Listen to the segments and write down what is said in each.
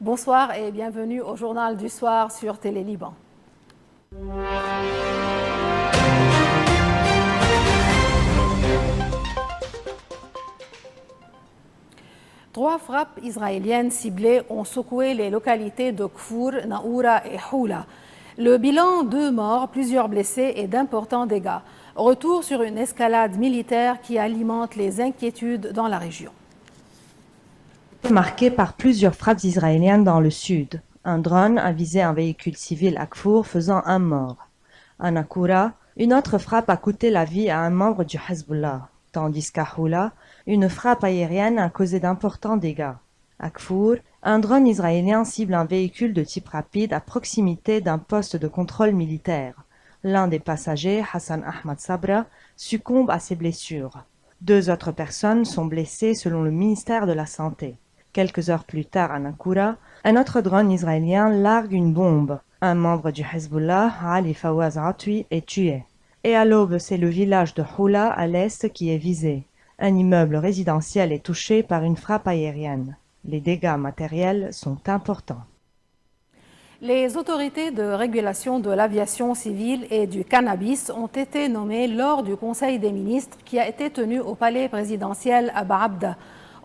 Bonsoir et bienvenue au journal du soir sur Télé Liban. Trois frappes israéliennes ciblées ont secoué les localités de Kfour, Naoura et Houla. Le bilan, 2 morts, plusieurs blessés et d'importants dégâts. Retour sur une escalade militaire qui alimente les inquiétudes dans la région. Marqué par plusieurs frappes israéliennes dans le sud. Un drone a visé un véhicule civil à Kfour, faisant 1 mort. À Nakoura, une autre frappe a coûté la vie à un membre du Hezbollah, tandis qu'à Houla, une frappe aérienne a causé d'importants dégâts. À Kfour, un drone israélien cible un véhicule de type rapide à proximité d'un poste de contrôle militaire. L'un des passagers, Hassan Ahmad Sabra, succombe à ses blessures. 2 autres personnes sont blessées selon le ministère de la Santé. Quelques heures plus tard à Nakoura, un autre drone israélien largue une bombe. Un membre du Hezbollah, Ali Fawaz Atwi, est tué. Et à l'aube, c'est le village de Houla à l'est qui est visé. Un immeuble résidentiel est touché par une frappe aérienne. Les dégâts matériels sont importants. Les autorités de régulation de l'aviation civile et du cannabis ont été nommées lors du Conseil des ministres qui a été tenu au palais présidentiel à Baabda.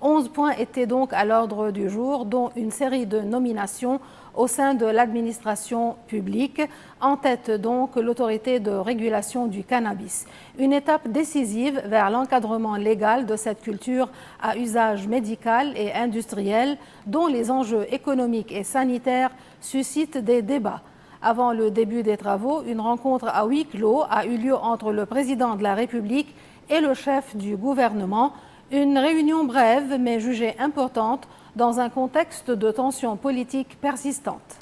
11 points étaient donc à l'ordre du jour, dont une série de nominations au sein de l'administration publique, en tête donc l'autorité de régulation du cannabis. Une étape décisive vers l'encadrement légal de cette culture à usage médical et industriel, dont les enjeux économiques et sanitaires suscitent des débats. Avant le début des travaux, une rencontre à huis clos a eu lieu entre le président de la République et le chef du gouvernement. Une réunion brève mais jugée importante dans un contexte de tensions politiques persistantes.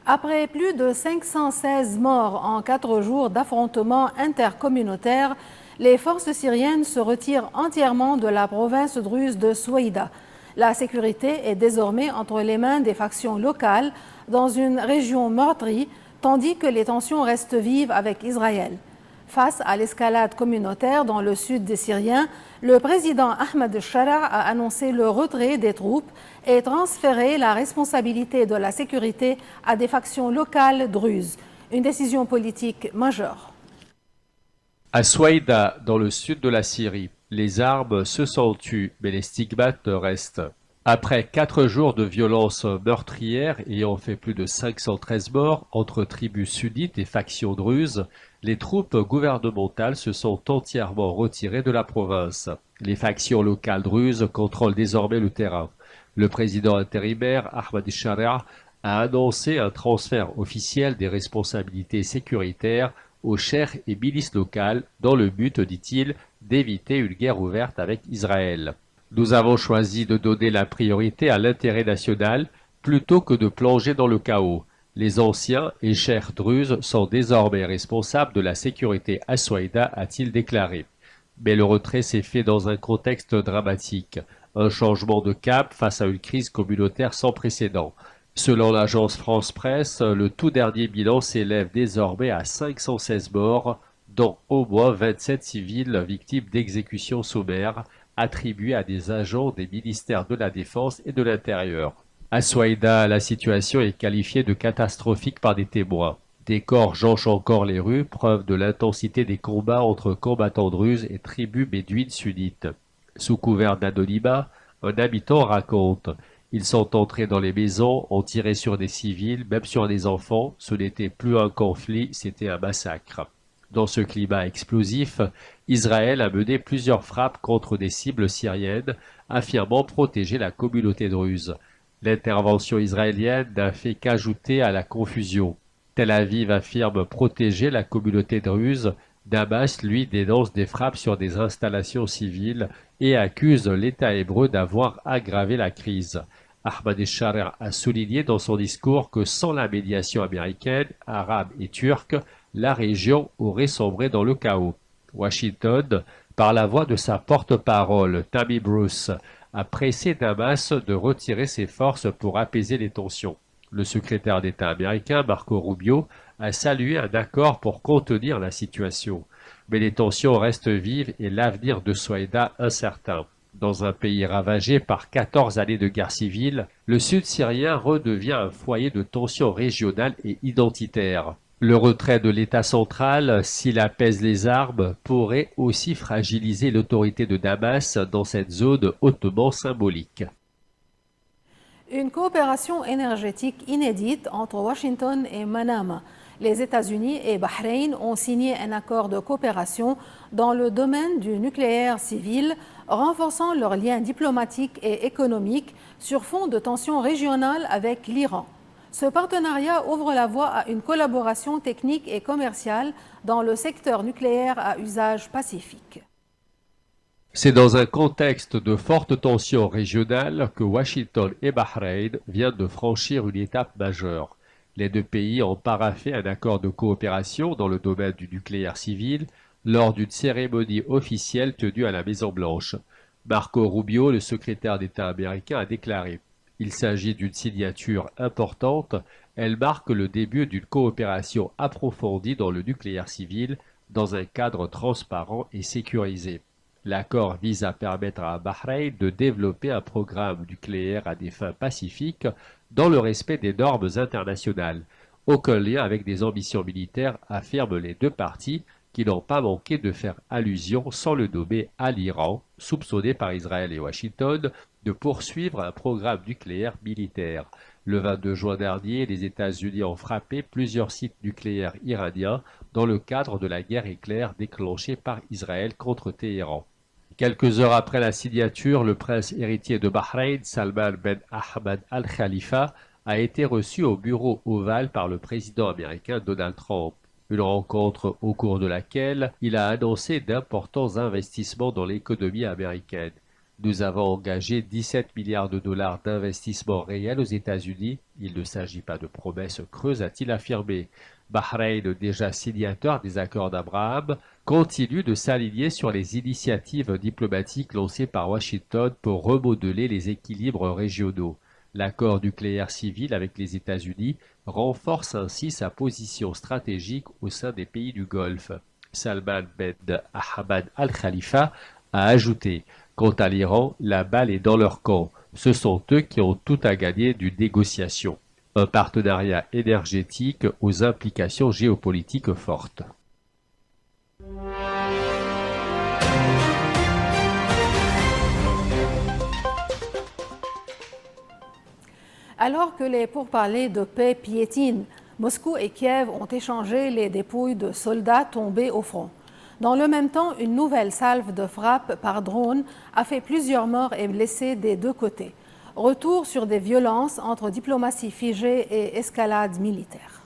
Après plus de 516 morts en 4 jours d'affrontements intercommunautaires, les forces syriennes se retirent entièrement de la province druze de Souaïda. La sécurité est désormais entre les mains des factions locales dans une région meurtrie, tandis que les tensions restent vives avec Israël. Face à l'escalade communautaire dans le sud des Syriens, le président Ahmed Shara a annoncé le retrait des troupes et transféré la responsabilité de la sécurité à des factions locales druzes. Une décision politique majeure. À Souaïda, dans le sud de la Syrie, les armes se sont tues, mais les stigmates restent. Après 4 jours de violences meurtrières ayant fait plus de 513 morts entre tribus sunnites et factions druzes, les troupes gouvernementales se sont entièrement retirées de la province. Les factions locales druzes contrôlent désormais le terrain. Le président intérimaire, Ahmed Shara, a annoncé un transfert officiel des responsabilités sécuritaires aux chefs et milices locales dans le but, dit-il, d'éviter une guerre ouverte avec Israël. Nous avons choisi de donner la priorité à l'intérêt national plutôt que de plonger dans le chaos. Les anciens et chers druzes sont désormais responsables de la sécurité à Souaïda, a-t-il déclaré. Mais le retrait s'est fait dans un contexte dramatique, un changement de cap face à une crise communautaire sans précédent. Selon l'agence France-Presse, le tout dernier bilan s'élève désormais à 516 morts, dont au moins 27 civils victimes d'exécutions sommaires attribuées à des agents des ministères de la Défense et de l'Intérieur. À Souaïda, la situation est qualifiée de catastrophique par des témoins. Des corps jonchent encore les rues, preuve de l'intensité des combats entre combattants druzes et tribus bédouines sunnites. Sous couvert d'anonymat, un habitant raconte: ils sont entrés dans les maisons, ont tiré sur des civils, même sur des enfants. Ce n'était plus un conflit, c'était un massacre. Dans ce climat explosif, Israël a mené plusieurs frappes contre des cibles syriennes, affirmant protéger la communauté druze. L'intervention israélienne n'a fait qu'ajouter à la confusion. Tel Aviv affirme protéger la communauté druze. Damas, lui, dénonce des frappes sur des installations civiles et accuse l'État hébreu d'avoir aggravé la crise. Ahmed Shara a souligné dans son discours que sans la médiation américaine, arabe et turque, la région aurait sombré dans le chaos. Washington, par la voix de sa porte-parole, Tammy Bruce, a pressé Damas de retirer ses forces pour apaiser les tensions. Le secrétaire d'État américain Marco Rubio a salué un accord pour contenir la situation. Mais les tensions restent vives et l'avenir de Soheida incertain. Dans un pays ravagé par 14 années de guerre civile, le sud syrien redevient un foyer de tensions régionales et identitaires. Le retrait de l'État central, s'il apaise les armes, pourrait aussi fragiliser l'autorité de Damas dans cette zone hautement symbolique. Une coopération énergétique inédite entre Washington et Manama. Les États-Unis et Bahreïn ont signé un accord de coopération dans le domaine du nucléaire civil, renforçant leurs liens diplomatiques et économiques sur fond de tensions régionales avec l'Iran. Ce partenariat ouvre la voie à une collaboration technique et commerciale dans le secteur nucléaire à usage pacifique. C'est dans un contexte de fortes tensions régionales que Washington et Bahreïn viennent de franchir une étape majeure. Les deux pays ont paraphé un accord de coopération dans le domaine du nucléaire civil lors d'une cérémonie officielle tenue à la Maison-Blanche. Marco Rubio, le secrétaire d'État américain, a déclaré « Il s'agit d'une signature importante, elle marque le début d'une coopération approfondie dans le nucléaire civil dans un cadre transparent et sécurisé. » L'accord vise à permettre à Bahreïn de développer un programme nucléaire à des fins pacifiques dans le respect des normes internationales. Aucun lien avec des ambitions militaires, affirment les deux parties, qui n'ont pas manqué de faire allusion, sans le nommer, à l'Iran, soupçonné par Israël et Washington de poursuivre un programme nucléaire militaire. Le 22 juin dernier, les États-Unis ont frappé plusieurs sites nucléaires iraniens dans le cadre de la guerre éclair déclenchée par Israël contre Téhéran. Quelques heures après la signature, le prince héritier de Bahreïn, Salman Ben Ahmed Al Khalifa, a été reçu au bureau ovale par le président américain Donald Trump. Une rencontre au cours de laquelle il a annoncé d'importants investissements dans l'économie américaine. Nous avons engagé 17 milliards de dollars d'investissements réels aux États-Unis. Il ne s'agit pas de promesses creuses, a-t-il affirmé. Bahreïn, déjà signataire des accords d'Abraham, continue de s'aligner sur les initiatives diplomatiques lancées par Washington pour remodeler les équilibres régionaux. L'accord nucléaire civil avec les États-Unis renforce ainsi sa position stratégique au sein des pays du Golfe. Salman Ben Ahmed Al Khalifa a ajouté « Quant à l'Iran, la balle est dans leur camp. Ce sont eux qui ont tout à gagner d'une négociation. » Un partenariat énergétique aux implications géopolitiques fortes. Alors que les pourparlers de paix piétinent, Moscou et Kiev ont échangé les dépouilles de soldats tombés au front. Dans le même temps, une nouvelle salve de frappe par drone a fait plusieurs morts et blessés des deux côtés. Retour sur des violences entre diplomatie figée et escalade militaire.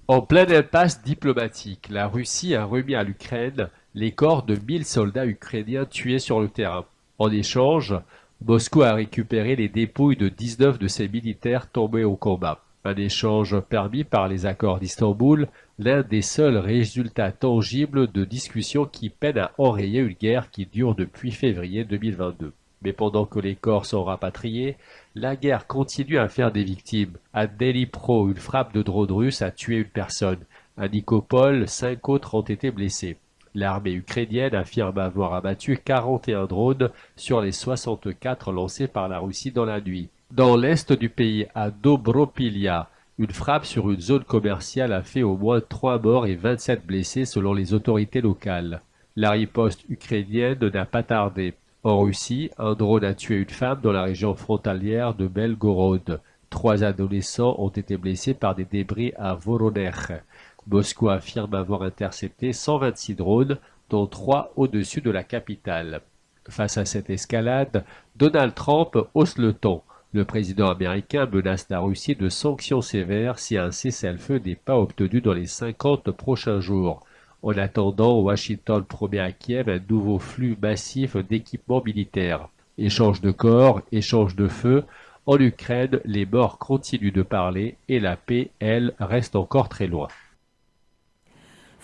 En pleine impasse diplomatique, la Russie a remis à l'Ukraine les corps de 1000 soldats ukrainiens tués sur le terrain. En échange, Moscou a récupéré les dépouilles de 19 de ses militaires tombés au combat. Un échange permis par les accords d'Istanbul, l'un des seuls résultats tangibles de discussions qui peinent à enrayer une guerre qui dure depuis février 2022. Mais pendant que les corps sont rapatriés, la guerre continue à faire des victimes. À Dnipro, une frappe de drone russe a tué une personne. À Nikopol, 5 autres ont été blessés. L'armée ukrainienne affirme avoir abattu 41 drones sur les 64 lancés par la Russie dans la nuit. Dans l'est du pays, à Dobropilia, une frappe sur une zone commerciale a fait au moins 3 morts et 27 blessés selon les autorités locales. La riposte ukrainienne n'a pas tardé. En Russie, un drone a tué une femme dans la région frontalière de Belgorod. 3 adolescents ont été blessés par des débris à Voronezh. Moscou affirme avoir intercepté 126 drones, dont 3 au-dessus de la capitale. Face à cette escalade, Donald Trump hausse le ton. Le président américain menace la Russie de sanctions sévères si un cessez-le-feu n'est pas obtenu dans les 50 prochains jours. En attendant, Washington promet à Kiev un nouveau flux massif d'équipements militaires. Échange de corps, échange de feu. En Ukraine, les morts continuent de parler et la paix, elle, reste encore très loin.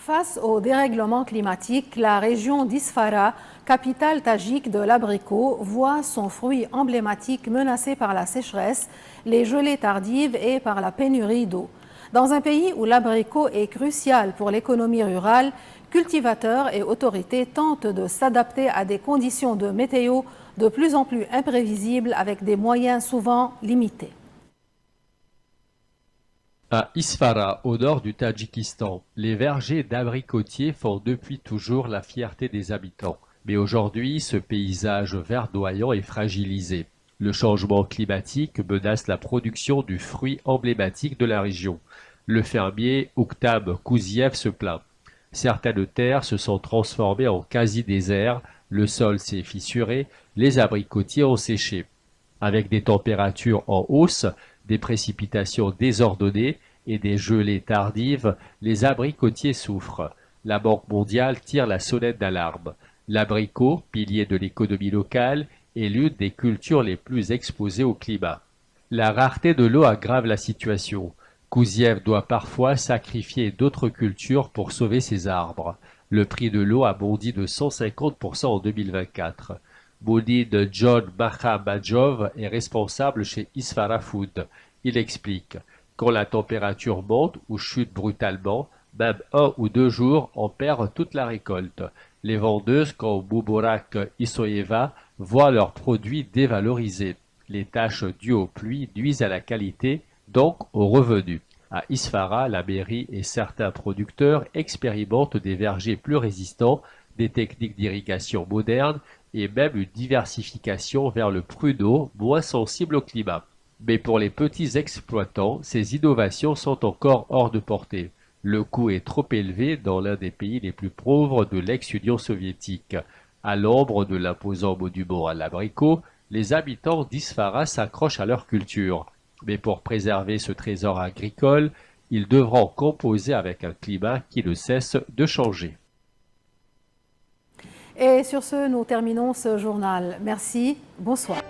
Face au dérèglement climatique, la région d'Isfara, capitale tadjike de l'abricot, voit son fruit emblématique menacé par la sécheresse, les gelées tardives et par la pénurie d'eau. Dans un pays où l'abricot est crucial pour l'économie rurale, cultivateurs et autorités tentent de s'adapter à des conditions de météo de plus en plus imprévisibles avec des moyens souvent limités. À Isfara, au nord du Tadjikistan, les vergers d'abricotiers font depuis toujours la fierté des habitants. Mais aujourd'hui, ce paysage verdoyant est fragilisé. Le changement climatique menace la production du fruit emblématique de la région. Le fermier Ouktab Kouziev se plaint. Certaines terres se sont transformées en quasi-désert, le sol s'est fissuré, les abricotiers ont séché. Avec des températures en hausse, des précipitations désordonnées et des gelées tardives, les abricotiers souffrent. La Banque mondiale tire la sonnette d'alarme. L'abricot, pilier de l'économie locale, est l'une des cultures les plus exposées au climat. La rareté de l'eau aggrave la situation. Kouziev doit parfois sacrifier d'autres cultures pour sauver ses arbres. Le prix de l'eau a bondi de 150% en 2024. Mounid John Mahamadjov est responsable chez Isfara Food. Il explique: quand la température monte ou chute brutalement, même 1 ou 2 jours, on perd toute la récolte. Les vendeuses comme Moubarak Isoyeva voient leurs produits dévalorisés. Les taches dues aux pluies nuisent à la qualité, donc aux revenus. À Isfara, la mairie et certains producteurs expérimentent des vergers plus résistants, des techniques d'irrigation modernes et même une diversification vers le pruneau moins sensible au climat. Mais pour les petits exploitants, ces innovations sont encore hors de portée. Le coût est trop élevé dans l'un des pays les plus pauvres de l'ex-Union soviétique. À l'ombre de l'imposant monument à l'abricot, les habitants d'Isfara s'accrochent à leur culture. Mais pour préserver ce trésor agricole, ils devront composer avec un climat qui ne cesse de changer. Et sur ce, nous terminons ce journal. Merci, bonsoir.